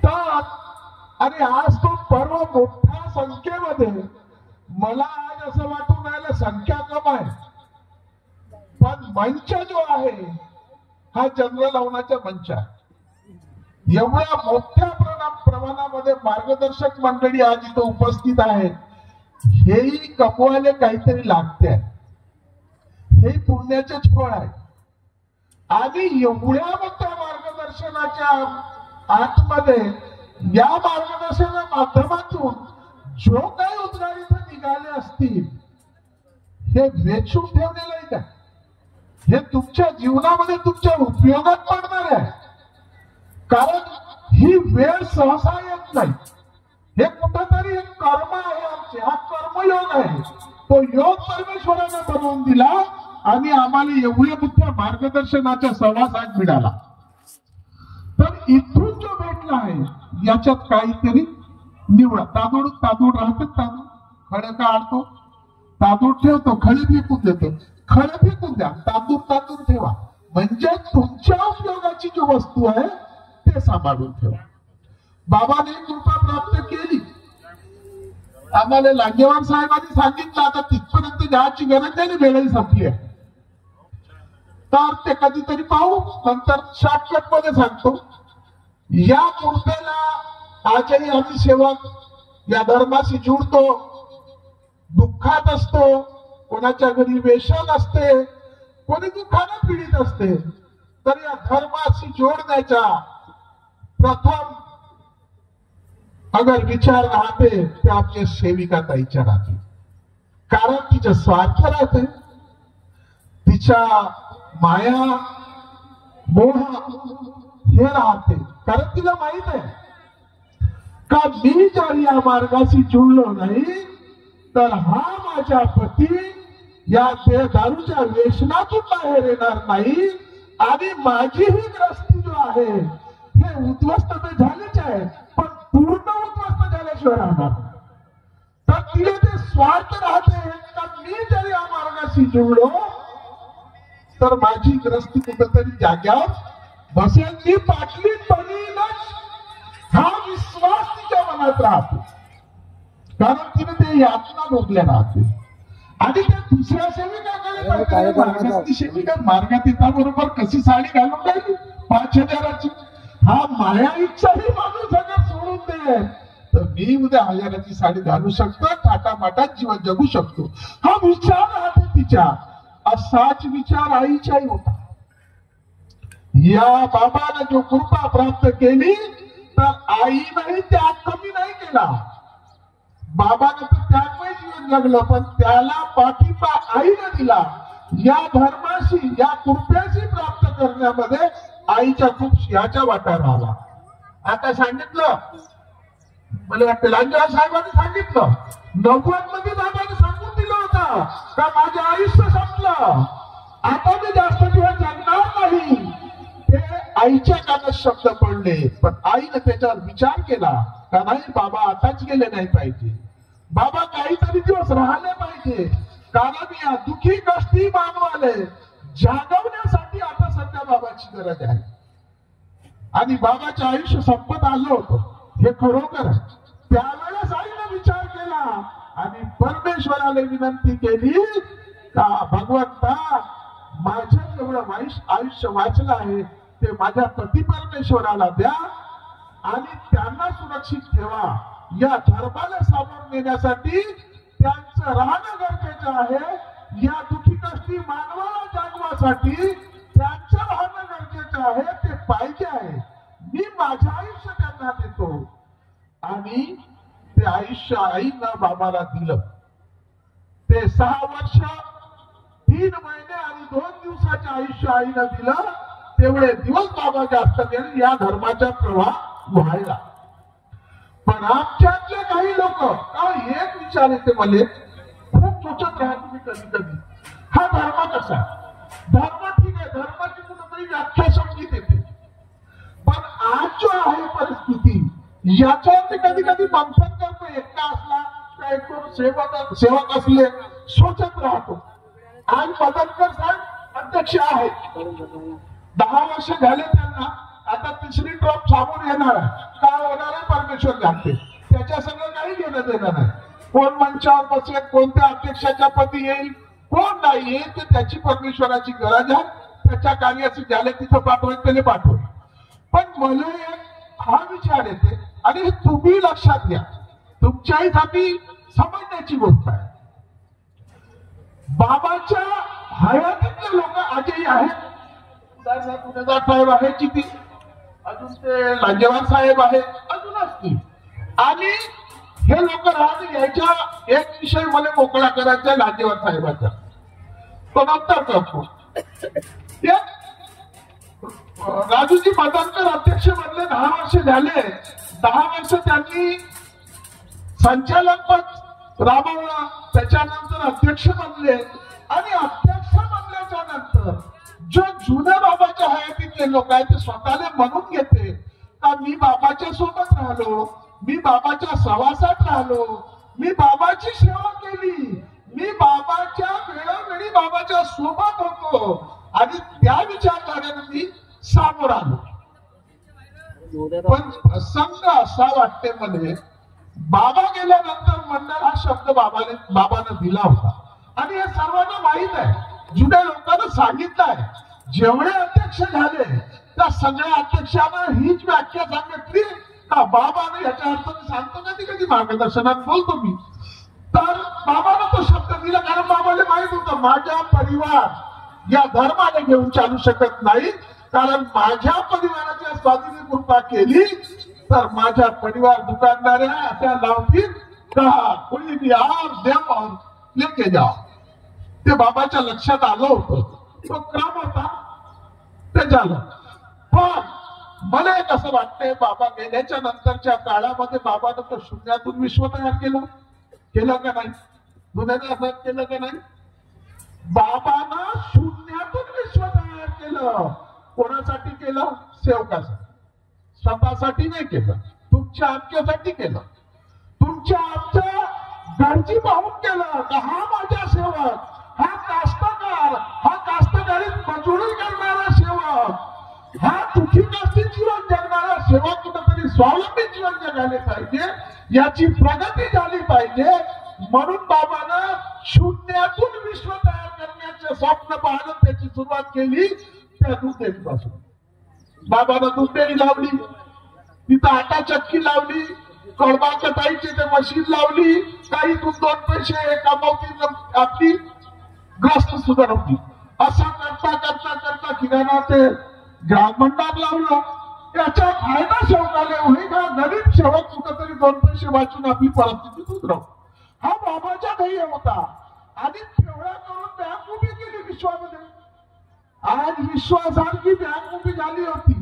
असतात आणि आज तो पर्व मोठ्या संख्येमध्ये, मला आज असं वाटून राहिलं संख्या कम आहे, पण मंच जो आहे हा चंद्रलावणाचा मंच आहे. एवढ्या मोठ्या प्रमाणामध्ये मार्गदर्शक मंडळी आज इथं उपस्थित आहेत. हेही कमवायला काहीतरी लागते, हे पुण्याचेच फळ आहे. आणि एवढ्या मोठ्या मार्गदर्शनाच्या आतमध्ये या मार्गदर्शना माध्यमातून जो काही उद्गार इथे निघाले असतील हे वेचून ठेवलेलं आहे का? हे तुमच्या जीवनामध्ये तुमच्या उपयोगात पडणार आहे. कारण ही वेळ सहसा येत नाही. हे कुठंतरी एक कर्म आहे आमचे, हा कर्मयोग आहे. तो योग परमेश्वराने बनवून दिला आणि आम्हाला एवढ्या मोठ्या मार्गदर्शनाच्या सहवासात मिळाला. तर इथून जो भेटला आहे याच्यात काहीतरी निवडा. तांदूळ राहतात, तांदूळ खडे काढतो, तांदूळ ठेवतो, खडे फेकून देतो, खडे फेकून द्या, तांदूळ ठेवा. म्हणजे तुमच्या उपयोगाची जी वस्तू आहे ते सांभाळून ठेवा. बाबाने कृपा प्राप्त केली. आम्हाला लांगेवार साहेबांनी सांगितलं आता तिथपर्यंत जायची गरज नाही, वेळही संपली आहे. तर ते कधीतरी पाहू, नंतर शॉर्टकट मध्ये सांगतो. या कृपेला आजही आम्ही सेवक या धर्माशी जुळतो. दुःखात असतो, कोणाच्या घरी वेशन असते, कोणी दुःखाने पीडित असते, तर या धर्माशी जोडण्याचा प्रथम अगर विचार राहते ते आपल्या सेविका ताईच्या राहते. कारण तिचा स्वार्थ राहते, तिच्या माया मोह हे राहते. कारण तिला माहित आहे का मी जर या मार्गाशी जुळलो नाही तर हा माझा पती या दारूच्या व्यसनातून बाहेर येणार नाही आणि माझीही ग्रस्ती जो आहे हे उद्ध्वस्त तर झालेच आहे, पण पूर्ण उद्ध्वस्त झाल्याशिवाय राहणार. तर तिला ते स्वार्थ राहते का मी जर या मार्गाशी जुळलो तर माझी ग्रस्ती कुठेतरी जाग्यावर बसेल, ती पाटली बनीनच, हा विश्वास तिच्या मनात राहतो. कारण तिने ते यातना भोगल्या राहते. आणि त्या दुसऱ्या सेविकाकडे सेविका मार्गात येता बरोबर कशी साडी घालून राहिली 5,000ची, हा माया इच्छाही माणूस अगर सोडून दे तर मी उद्या 1000ची साडी घालू शकतो, थाटामाटात जीवन जगू शकतो. हा विचार राहते तिच्या. असाच विचार आईचाही होता. या बाबाने जो कृपा प्राप्त केली तर आईनेही त्याग कमी नाही केला. बाबाने तर त्यागमय जीवन जगलं, पण त्याला पाठिंबा आईने दिला. या धर्माशी, या कृपेशी प्राप्त करण्यामध्ये आईच्या खूप सिंहाचा वाटा राहिला. आता सांगितलं, मला वाटतं लांजवार साहेबांनी सांगितलं, 90 मध्ये बाबाने सांगून दिलं होतं का माझं आयुष्य संपलं, आता मी जास्त दिवस जगणार नाही. ते आईच्या कानात शब्द पडले, पण आईने त्याच्यावर विचार केला का नाही बाबा आताच गेले नाही पाहिजे, बाबा काहीतरी दिवस राहिले पाहिजे. कारण या दुखी कष्टी मानवाले जागवण्यासाठी आता सध्या बाबाची गरज आहे. आणि बाबाचं आयुष्य संपत आलं होतं हे खरोखर आहे. त्यावेळेस आईने विचार केला आणि परमेश्वराला विनंती केली का भगवंता माझं एवढं आयुष्य वाचलं आहे ते माझ्या पती परमेश्वराला द्या आणि त्यांना सुरक्षित ठेवा. या धर्माला सामावून नेण्यासाठी त्यांचं राहणं गरजेचं आहे. या दुखी कष्टी मानवाला जागवासाठी त्यांचं राहणं गरजेचं आहे, ते पाहिजे आहे. मी माझं आयुष्य त्यांना देतो. आणि ते आयुष्य आईनं बाबाला दिलं. ते 6 वर्ष 3 महिने आणि 2 दिवसाचं आयुष्य आईनं दिलं. तेवढे दिवस बाबा जास्त गेले या धर्माचा प्रवाह व्हायला. पण आमच्यातले काही लोक एक विचार येते मला, खूप सोचत राहतो मी कधी कधी, हा धर्म कसा? धर्म ठीक आहे, धर्माची कुठेतरी व्याख्या समजून येते, पण आज जो आहे परिस्थिती याच्यावरती कधी कधी मंथन करतो. एकटा असला का एक सेवक असले सोचत राहतो. आज मदतकर साहेब अध्यक्ष आहेत, 10 वर्ष झाले त्यांना. आता 3री ड्रॉप सामोर येणार, काय होणार परमेश्वर जाणते. त्याच्या सगळं काही घेणं देणं नाही. कोण मंचावर बसेल, कोणत्या अध्यक्षाच्या पदी येईल, कोण नाही येईल, तर त्याची परमेश्वराची गरज आहे. त्याच्या कार्याचं ज्याला तिथं पाठवायचं त्याने पाठवलं. पण मला एक हा विचार येते, आणि हे तुम्ही लक्षात घ्या, तुमच्याही साठी समजण्याची गोष्ट आहे. बाबाच्या हयातीतले लोक आजही आहेत. पुणेदार साहेब आहे, चिती अजून ते लांजेवार साहेब आहेत, अजून असतील. आणि हे लोक राहत यायच्या एक विषय मला मोकळा करायचा लांजेवार साहेबाचा, तो नंतर करतो. राजूजी मदनकर अध्यक्ष बनले, 10 वर्ष झाले. 10 वर्ष त्यांनी संचालक पद राबवलं, त्याच्यानंतर अध्यक्ष बनले. आणि अध्यक्ष बनल्याच्या नंतर जो जुन्या बाबाच्या हयातीतले लोक आहेत ते स्वतःला म्हणून घेते का मी बाबाच्या सोबत राहिलो, मी बाबाच्या सहवासात राहिलो, मी बाबाची सेवा केली, मी बाबाच्या वेळोवेळी बाबाच्या सोबत होतो, आणि त्या विचारधारेने मी सामोर आलो. पण प्रसंग असा वाटते मला, बाबा गेल्यानंतर मंडळ हा शब्द बाबाने दिला होता. आणि हे सर्वांना माहित आहे, जुन्या लोकांना सांगितलं आहे. जेवढे अध्यक्ष झाले त्या सगळ्या अध्यक्षांना हीच व्याख्या सांगितली का बाबाने, याच्या अर्थ मी सांगतो कधी कधी मार्गदर्शनात बोलतो मी, तर बाबाने तो शब्द दिला. कारण बाबाला माहित होतं माझा परिवार या धर्माने घेऊन चालू शकत नाही, कारण माझ्या परिवाराच्या स्वाधीन कृपा केली तर माझा परिवार दुकानदाऱ्या अशा लावतील का कोणी भी और देव और लेके जाओ. ते बाबाच्या लक्षात आलं होतं. तो क्रम होता, ते झालं. पण मला एक असं वाटतंय, बाबा गेल्याच्या नंतरच्या काळामध्ये बाबानं तर शून्यातून विश्व तयार केलं का नाही? दुनियाने असं केलं का नाही? बाबानं शून्यातून विश्व तयार केलं. कोणासाठी केलं? सेवकासाठी. स्वतःसाठी नाही केलं, तुमच्या आमच्यासाठी केलं, तुमच्या आमच्या गरजी पाहून केलं. हा माझा सेवक, हा कास्तकार, हा कास्तकारीत मजुरी करणारा सेवक, हा दुखी कष्टी जीवन जगणारा सेवक कुठेतरी स्वावलंबी जीवन जगायला पाहिजे, याची प्रगती झाली पाहिजे. म्हणून बाबानं शून्यातून विश्व तयार करण्याचे स्वप्न पाहणं, त्याची सुरुवात केली त्या दूधडेअरीपासून. बाबानं दूधडेअरी लावली, तिथं आटा चक्की लावली, कडबा कटाईची ते मशीन लावली, काही दूध 2 पैसे कमावती, आपली ग्रस्त सुधारवती. असं करता करता करता किराणा ते ग्राममंडळ लावलं. त्याचा फायदा सेवकाला होईल का? गरीब सेवक कुठेतरी 2 पैसे वाचून आपली परिस्थिती सुधारव, हा बाबाचा ध्येय होता. आणि तेवढा करून बँक उभी केली विश्वामध्ये. आज विश्वासारखी बँक उभी झाली होती.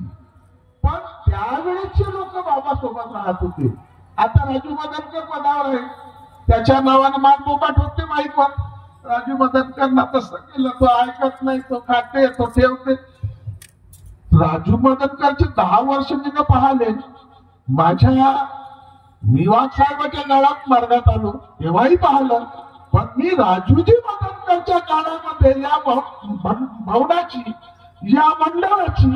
पण त्यावेळेचे लोक बाबा सोबत राहत होते. आता राजू मदनकर पदावर आहे, त्याच्या नावानं मानमोकाट होते माहीत. पण राजू मदनकरना तसं केलं, तो ऐकत नाही, तो खाते, तो ठेवते. राजू मदनकरचे 10 वर्ष मी न पाहिले. माझ्या निवास साहेबाच्या काळात मार्गात आलो तेव्हाही पाहिलं. पण मी राजूजी मदनकरच्या काळामध्ये या भवनाची, या मंडळाची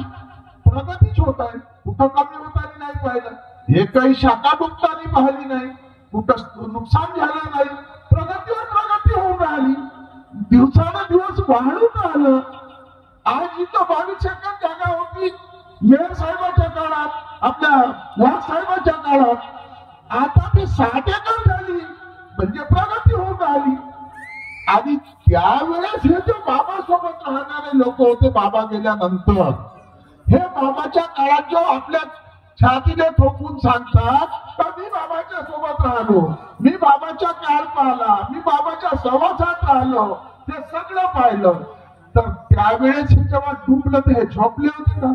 प्रगतीच होत आहे. कुठं कमी होताना नाही पाहिलं, एकही शाखा डुबताना पाहिली नाही, कुठं नुकसान झालं नाही, प्रगतीवर प्रगती होऊन राहिली, दिवसानुदिवस वाढून आलं. आज इथं 22 एकर जागा होती मेयर साहेबाच्या काळात, आपल्या वाघ साहेबाच्या काळात, आता ती 60 एकर झाली. म्हणजे प्रगती होऊन राहिली. आणि त्यावेळेस हे जे बाबा सोबत राहणारे लोक होते, बाबा गेल्यानंतर हे बाबाच्या काळात जो आपल्या छातीने ठोकून सांगतात तर मी बाबाच्या सोबत राहिलो, मी बाबाच्या काळ पाहिला, मी बाबाच्या सहवासात राहिलो, ते सगळं पाहिलं. तर त्यावेळेस हे जेव्हा डुबलं तर हे झोपले होते का?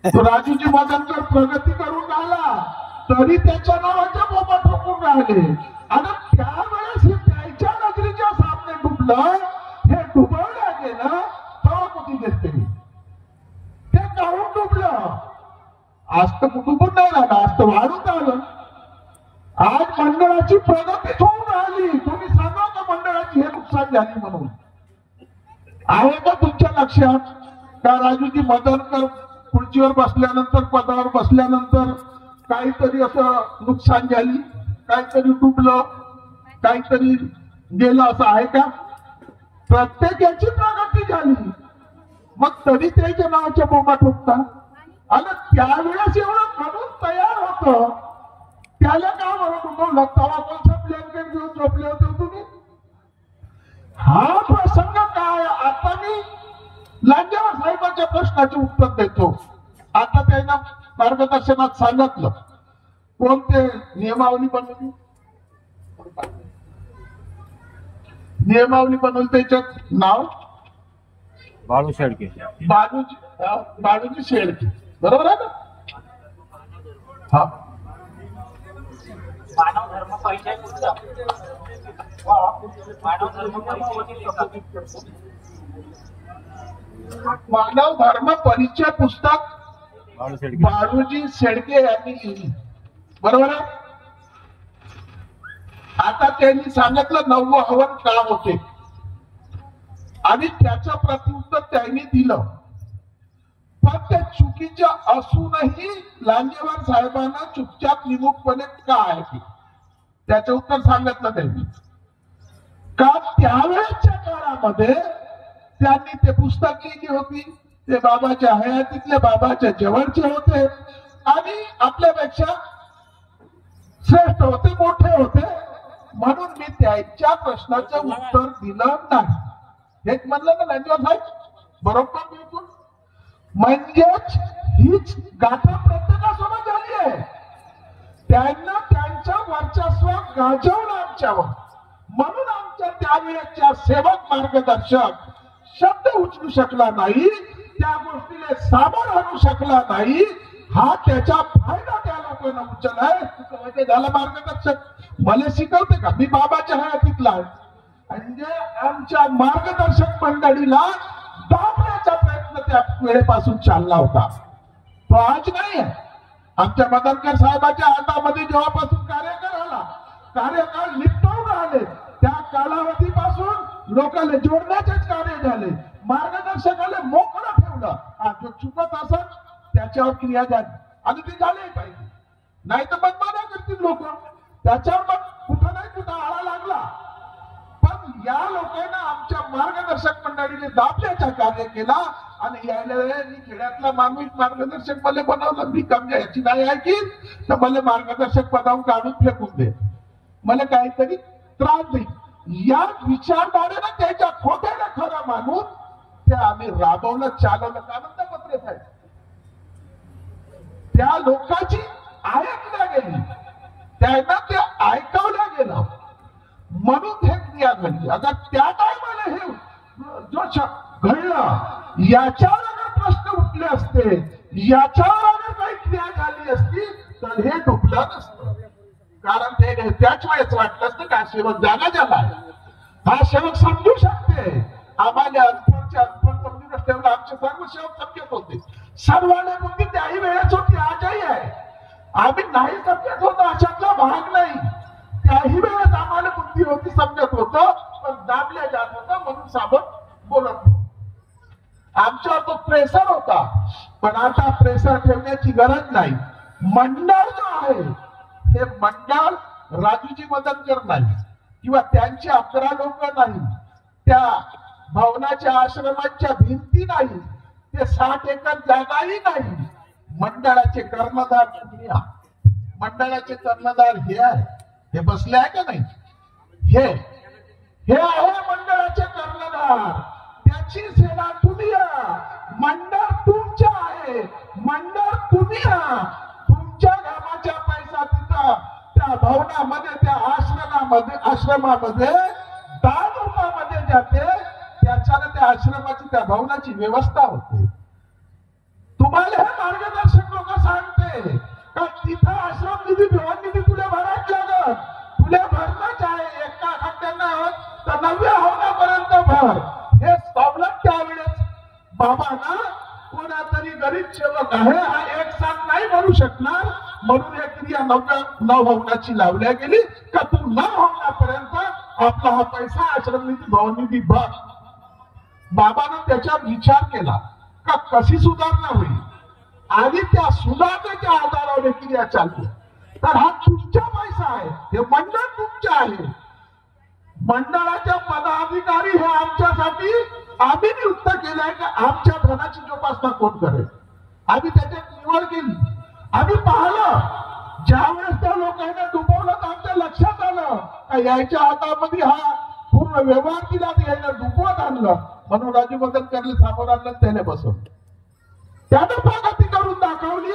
राजूजी मदनकर प्रगती करून आला तरी त्याच्या नावाच्या बोबा ठोकून राहिले. आणि त्यावेळेस हे त्याच्या नजरेच्या सामने डुबलं, हे डुबवल्या गेलं तेव्हा कुठे देते ते काढून डुबलं. आज तर कुटुंब नाही राहिलं, आज तर वाढून आलं. आज मंडळाची प्रगतीच होऊन राहिली. तुम्ही सांगा का मंडळाची हे नुकसान झाली म्हणून? आहे का तुमच्या लक्षात का राजूजी मदनकर खुर्चीवर बसल्यानंतर, पदावर बसल्यानंतर काहीतरी असं नुकसान झाली, काहीतरी डुबलं, काहीतरी गेलं, असं आहे का? प्रत्येकाची प्रगती झाली, मग तरी त्याच्या नावाच्या बोंबा ठोकता. आणि त्यावेळेस एवढं म्हणून तयार होतं, त्याला का म्हणून तवा कोणता ब्लँकेट घेऊन झोपले होते तुम्ही? हा प्रसंग काय? आता मी लांजेवार साहेबांच्या प्रश्नाचे उत्तर देतो. आता त्यांना मार्गदर्शनात सांगितलं कोणते नियमावली बनवली, नियमावली बनवली, त्याच्यात नाव बाळू शेळके, बाळूजी शेळके, बरोबर आहे ना? हा, मानव धर्म परिचय पुस्तक, मानव धर्म परिचय पुस्तक बाळूजी शेळके यांनी लिहिली, बरोबर आहे? आता त्यांनी सांगितलं 9 हवन का होते आणि त्याचं प्रत्युत्तर त्यांनी दिलं, पण ते चुकीचं असूनही लांजेवार साहेबांना चुपचाप निमुखपणे का आहे त्याचं उत्तर सांगितलं त्यांनी. का त्यावेळेच्या काळामध्ये त्यांनी ते पुस्तक लिहिली होती, ते बाबाच्या हयातीतले, बाबाच्या जवळचे होते आणि आपल्यापेक्षा श्रेष्ठ होते, मोठे होते, म्हणून मी त्यांच्या प्रश्नाचं उत्तर दिलं नाही. हेच म्हणलं ना लांजेवार साहेब, बरोबर बिलकुल. म्हणजेच हीच गाथा प्रत्येकासोबत झाली आहे. त्यांना त्यांचं वर्चस्व गाजवलं आमच्यावर, म्हणून आमच्या त्यावेळेच्या सेवक मार्गदर्शक शब्द उचलू शकला नाही, त्या गोष्टीला सामोर आणू शकला नाही. हा त्याचा फायदा त्या लोकांना उचलाय. झाला मार्गदर्शक मला शिकवते का? मी बाबाच्या हयातीतला आहे. म्हणजे आमच्या मार्गदर्शक मंडळीला दाबण्याचा प्रयत्न त्या वेळेपासून चालला होता, तो आज नाही आहे. आमच्या मदनकर साहेबांच्या हातामध्ये जेव्हापासून कार्यकाळ निपटवून आले, त्या कालावधीपासून लोकांना जोडण्याचेच कार्य झाले. मार्गदर्शकाला मोकळं ठेवलं, जो चुकत असत त्याच्यावर क्रिया झाली आणि ते झाले पाहिजे, नाही तर बदमाना करतील लोक. त्याच्यावर मग कुठं नाही कुठं आळा लागला. पण या लोकांना आमच्या मार्गदर्शक मंडळीने दाबण्याचा कार्य केला आणि यायला मी खेड्यातला माणूस मार्गदर्शक मला बनवलं. मी कमजा याची नाही ऐकी तर मला मार्गदर्शक पदावून काढून फेकून दे, मला काहीतरी त्रास देईल. या विचारधारेनं त्याच्या खोट्याला खरं मानून ते आम्ही राबवलं, चालवलं. काय म्हणता पत्रे साहेब? त्या लोकांची ऐकल्या गेली, त्यांना ते ऐकवल्या गेलं, म्हणून हे क्रिया घडली. आता त्या टायमाला हे जो घडलं, याच्यावर अगर प्रश्न उठले असते, याच्यावर अगर काही क्रिया झाली असती तर हे डुबलं नसतं. कारण ते त्याच वेळेस वाटलं असतं का सेवक जागा झालाय, हा सेवक समजू शकते. आम्हाला अनपण समजून ठेवलं. आमचे सर्व सेवक समजत होते, सर्वांना बुद्धी त्याही वेळेस होती, आजही आहे. आम्ही नाही समजत होतो अशातला भाग नाही. त्याही वेळेस आम्हाला बुद्धी होती, समजत होतं, पण दाबल्या जात होतं म्हणून साबत बोलत नव्हतं. आमच्यावर तो प्रेशर होता, पण आता प्रेशर ठेवण्याची गरज नाही. मंडळ जो आहे हे मंडळ राजूजी मदनकर नाही किंवा त्यांचे 11 लोक नाही, त्या भवनाच्या आश्रमाच्या भिंती नाही, ते 60 एकर जागाही नाही. मंडळाचे कर्णधार दुनिया, मंडळाचे कर्णधार हे आहे, हे बसले आहे का नाही? हे आहे मंडळाचे कर्णधार, त्याची सेना तुम्ही. मंडळ तुमच्या आहे, मंडळ तुम्ही. तुमच्या घराच्या पैसा तिथं त्या भवनामध्ये, त्या आश्रमामध्ये दान रूपामध्ये जाते, त्याच्याने त्या आश्रमाची, त्या भवनाची व्यवस्था होते. तुम्हाला हे मार्गदर्शक लोक सांगते का तिथं आश्रम निधी, भवन निधी तुला भरायच लागत, तुला भरणंच आहे. एका खड्ड्यानं तर 9व्या हवनापर्यंत भर. हे सवलत त्यावेळेस बाबांना कोणातरी गरीब सेवक आहे हा एक साथ नाही भरू शकणार, म्हणून हे क्रिया 9 हवनाची लावल्या गेली का तू 9 हवनापर्यंत आपला हा पैसा आश्रम निधी, भवन निधी भर. बाबानं त्याच्यावर विचार केला का कशी सुधारणा होईल. आणि त्या सुधारण्याच्या आधारावर क्रिया चालते. तर हा तुमचा पैसा आहे, हे मंडळ तुमचे आहे. मंडळाच्या पदाधिकारी हे आमच्यासाठी आम्ही नियुक्त केलंय का आमच्या धनाची जोपासना कोण करेल. आम्ही त्याच्यात निवड केली. आम्ही पाहिलं ज्यावेळेस त्या लोकांना डुबवलं तर आमच्या लक्षात आलं का याच्या हातामध्ये हा पूर्ण व्यवहार दिला, यायला डुबवत आणलं. म्हणून राजू बदलकरले समोर आणलं, त्याने बसवलं. त्यानं प्रगती करून दाखवली.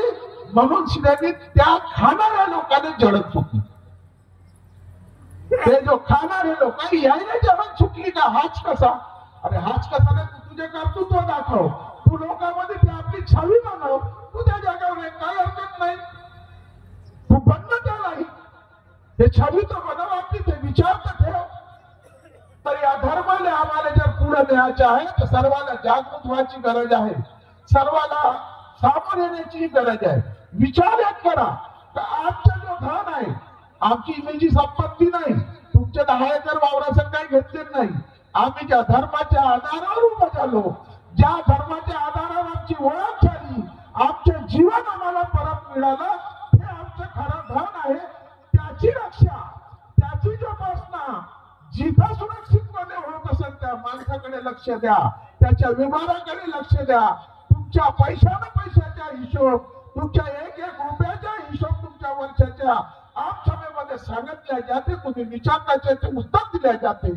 म्हणून शिऱ्यांनी त्या खाणाऱ्या लोकांनी जडत चुकली. ते जो खाणारे लोक यायला जडत चुकली का हाच कसा. अरे हाच कसा नाही, तू तुझे कर्तृत्व दाखव, तू लोकांमध्ये ती आपली छवी बनव, तू त्या जागेवर आहे, काय हरकत नाही. तू बनणं त्यालाही ते छवी तर बनव आपली, ते विचार तर ठेव. तर या धर्माला आम्हाला जर पुढे न्यायचे आहे तर सर्वांना जागृत व्हायची गरज आहे. सर्वांना सामोर येण्याची गरज आहे. विचार एक करा का आमचा जो धन आहे, आमची इमेजी संपत्ती नाही, तुमच्या 10 एकर वावराचं काही घेतलेलं नाही. आम्ही ज्या धर्माच्या आधारावर उभं झालो, ज्या धर्माच्या आधारावर आमची ओळख झाली, आमचं जीवन आम्हाला परत मिळालं, हे आमचं खरं धन आहे. त्याची रक्षा, त्याची जोपासना जिथं सुरक्षितपणे होत असेल त्या माणसाकडे लक्ष द्या, त्याच्या व्यवहाराकडे लक्ष द्या. तुमच्या पैशाच्या हिशोब, तुमच्या एक रुपयाचा हिशोब तुमच्या वर्षाच्या आमसभेमध्ये सांगितल्या जाते, कुठे विचारण्याचे ते उत्तर दिले जाते.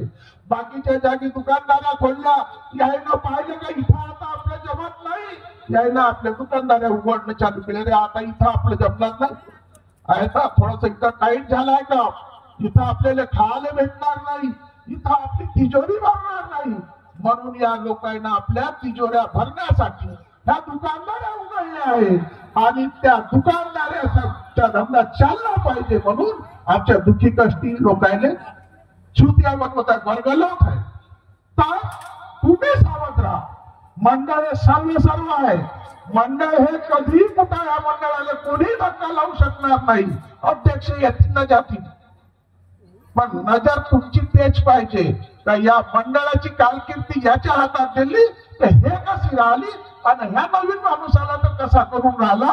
बाकीच्या जागी दुकानदाऱ्या खोलल्या, यायनं पाहिलं का इथं आता आपलं जमत नाही, यायनं आपल्या दुकानदाऱ्या उघडणं चालू केले. रे आता इथं आपलं जमणार नाही, आहे का थोडस इथं टाईट झालाय का, इथं आपल्याला खायला भेटणार नाही, इथं आपली तिजोरी भरणार नाही. म्हणून या लोकांना आपल्या तिजोऱ्या भरण्यासाठी ह्या दुकानदाऱ्या उघडल्या आहेत आणि त्या दुकानदाऱ्याचा धंदा चालला पाहिजे. म्हणून आमच्या दुःखी कष्टी लोकांना छुतिया बनवतात, वर्गलोक आहे. तर तुम्ही सावध राहा. मंडळ हे सर्व आहे. मंडळ हे कधी कुठं या मंडळाला कोणी धक्का लावू शकणार नाही. अध्यक्ष येतील न जातील, पण नजर तुमची तेच पाहिजे का या मंडळाची कारकिर्दी याच्या हातात दिली तर हे कशी राहिली आणि ह्या नवीन माणूसाला तर कसा करून राहिला,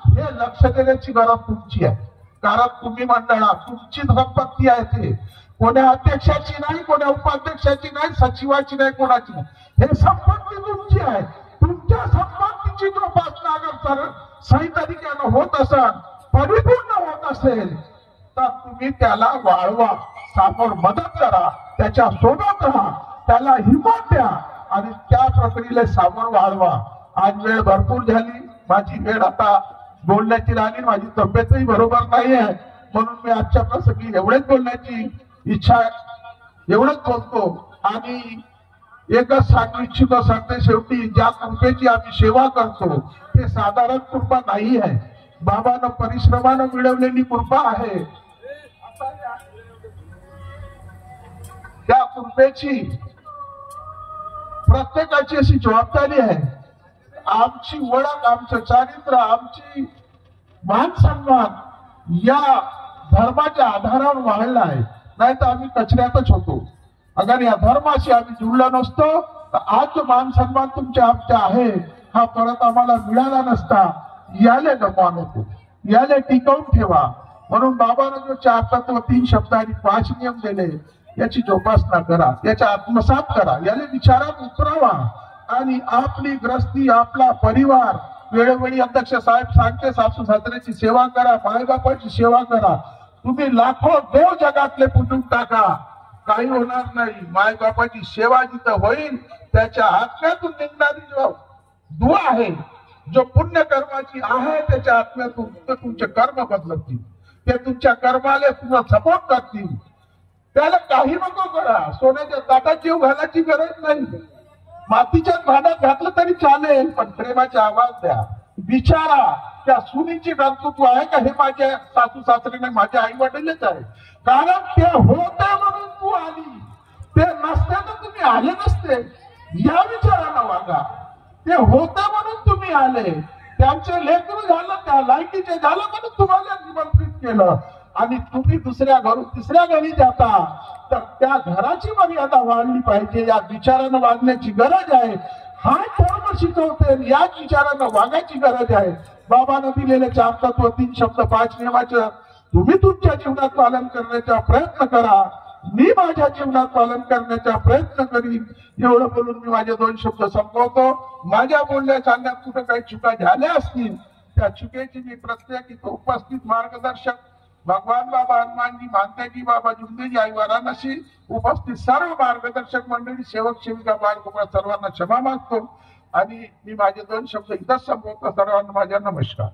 हे लक्ष देण्याची गरज तुमची आहे. कारण तुम्ही मंडळा तुमची संपत्ती आहे. ते कोण्या अध्यक्षाची नाही, कोण्या उपाध्यक्षाची नाही, सचिवाची नाही, कोणाची नाही. हे संपत्ती तुमची आहे. तुमच्या संपत्तीची जोपासना अगर सही तरीक्यानं होत असेल, परिपूर्ण होत असेल, तर तुम्ही त्याला वाढवा, समोर मदत करा, त्याच्या सोबत राहा, त्याला हिंमत द्या आणि त्या प्रक्रियेला समोर वाढवा. आज वेळ भरपूर झाली, माझी वेळ आता बोलण्याची राहिली, माझी तब्येतही बरोबर नाही आहे. म्हणून मी आजच्या प्रसंगी एवढेच बोलण्याची इच्छा, एवढंच बोलतो. आणि एकच सांगू इच्छितो, सांगते शेवटी ज्या कृपेची आम्ही सेवा करतो ते साधारण कृपा नाही आहे, बाबानं परिश्रमानं मिळवलेली कृपा आहे. त्या कृपेची प्रत्येकाची अशी जबाबदारी आहे. आमची ओळख, आमचं चारित्र्य, आमची मान सन्मान या धर्माच्या आधारावर वाढला आहे. नाही तर आम्ही कचऱ्यातच होतो. अगर या धर्माशी आम्ही जुळलो नसतो तर आज जो मान सन्मान तुमच्या आमच्या आहे हा परत आम्हाला मिळाला नसता. याले गमवा नको, याले टिकवून ठेवा. म्हणून बाबानं जो 4 तत्व 3 शब्द आणि 5 नियम दिले, याची जोपासना करा, याचा आत्मसात करा, याला विचारात उतरावा आणि आपली ग्रस्ती, आपला परिवार वेळोवेळी अध्यक्ष साहेब सांगते, सासू सासऱ्याची सेवा करा, मायबापाची सेवा करा. तुम्ही लाखो देव जगातले पुजून टाका, काही होणार नाही. मायबापाची सेवा जिथं होईल त्याच्या आत्म्यातून निघणारी जो दुआ आहे, जो पुण्य कर्माची आहे, त्याच्या आत्म्यातून तुमचे कर्म बदलतील, ते तुमच्या कर्माला तुम्हाला सपोर्ट करतील. त्याला काही नको करा, सोन्याच्या ताटात जीव घालायची गरज नाही, मातीच्या भांड्यात घातलं तरी चालेल, पण प्रेमाचा आवाज द्या. विचारा त्या सुनीची कर्तृत्व आहे का हे माझ्या सासू सासरीने, माझ्या आई वडीलच आहे. कारण ते होते म्हणून तू आली, ते नसते तर तुम्ही आले नसते. या विचारानं वागा. ते होते म्हणून तुम्ही आले, त्यांचे लेकरू झालं, त्या लायकीचे झालं म्हणून तुम्हाला निमंत्रित केलं. आणि तुम्ही दुसऱ्या घरून तिसऱ्या घरी जाता तर त्या घराची मर्यादा वाढली पाहिजे. या विचारानं वागण्याची गरज आहे. हा धर्म शिकवते. याच विचारांना वागायची गरज आहे. बाबांना दिलेले 4 तत्व, 3 शब्द, 5 नियमाचं तुम्ही तुमच्या जीवनात पालन करण्याचा प्रयत्न करा. मी माझ्या जीवनात पालन करण्याचा प्रयत्न करीन. एवढं बोलून मी माझे 2 शब्द संपवतो. माझ्या बोलण्या चालण्यात कुठं काही चुका झाल्या असतील त्या चुकीची मी प्रत्येक इथं उपस्थित मार्गदर्शक भगवान बाबा हनुमानजी, मानताजी बाबा, जुमदेजी आई, वाराणसी उपस्थित सर्व मार्गदर्शक मंडळी, सेवक सेविका, बाळगोपाळ सर्वांना क्षमा मागतो आणि मी माझे 2 शब्द इथंच संपवतो. सर्वांना माझा नमस्कार.